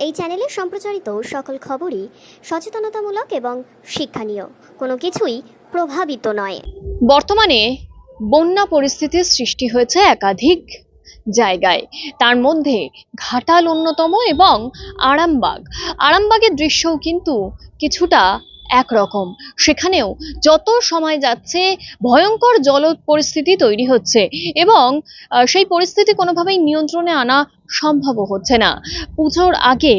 এই চ্যানেলে সম্প্রচারিত সকল খবরই সচেতনতামূলক এবং শিক্ষণীয়, কোনো কিছুই প্রভাবিত নয়। বর্তমানে বন্যা পরিস্থিতির সৃষ্টি হয়েছে একাধিক জায়গায়, তার মধ্যে ঘাটাল অন্যতম এবং আরামবাগের দৃশ্যও কিন্তু কিছুটা একরকম। সেখানেও যত সময় যাচ্ছে ভয়ঙ্কর জল পরিস্থিতি তৈরি হচ্ছে এবং সেই পরিস্থিতি কোনোভাবেই নিয়ন্ত্রণে আনা সম্ভব হচ্ছে না। পুজোর আগে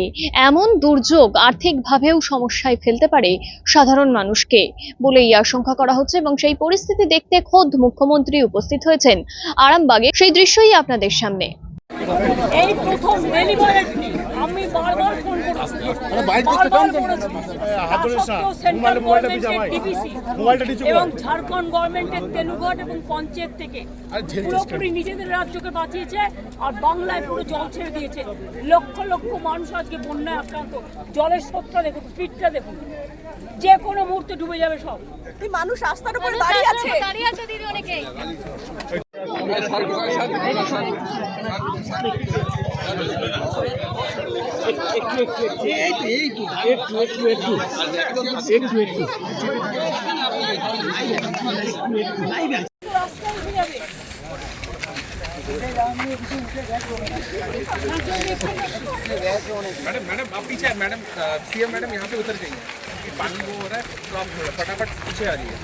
এমন দুর্যোগ আর্থিকভাবেও সমস্যায় ফেলতে পারে সাধারণ মানুষকে বলেই আশঙ্কা করা হচ্ছে এবং সেই পরিস্থিতি দেখতে খোদ মুখ্যমন্ত্রী উপস্থিত হয়েছেন আরামবাগে। সেই দৃশ্যই আপনাদের সামনে। এই প্রথম ডেলিভারেড আমি বারবার ফোন করেছি এবং ঝাড়খণ্ড গভর্নমেন্টের তেলুঘাট এবং পঞ্চায়েত থেকে পুরোপুরি নিজেদের রাজ্যকে বাঁচিয়েছে আর বাংলায় পুরো জল ছেড়ে দিয়েছে। লক্ষ লক্ষ মানুষ আজকে বন্যায় আক্রান্ত। জলের স্রোতটা দেখুন, স্পিডটা দেখুন, যে কোনো মুহূর্তে ডুবে যাবে সব। মানুষ রাস্তার উপরে দাঁড়িয়ে আছে দিদি অনেকেই। मैडम आप पीछे मैडम सीएम मैडम यहाँ पे उतर जाइए, पानी वो हो रहा है तो आप फटाफट पीछे आ जाइए,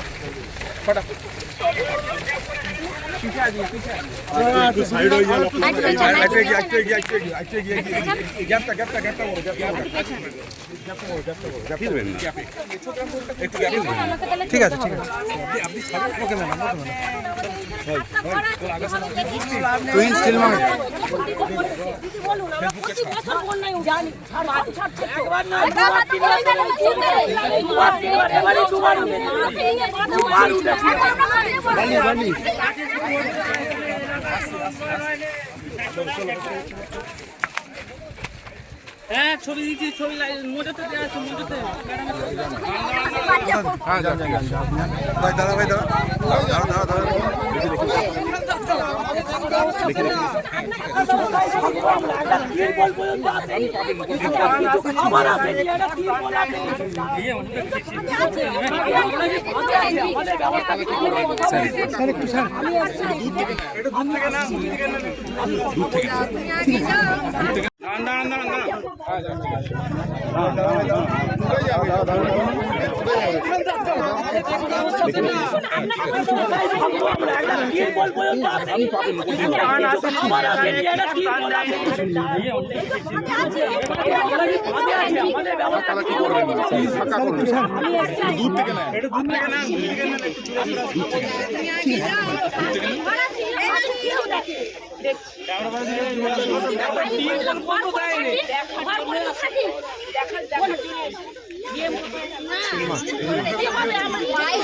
फटाफट पीछे आ जाइए, पीछे साइड हो जाए ठीक है হ্যাঁ ছবি দিচ্ছি, ছবি মোজাতে দেওয়া আছে, মোজাতে হ্যাঁ যান ভাই দাদা ভাই দাদা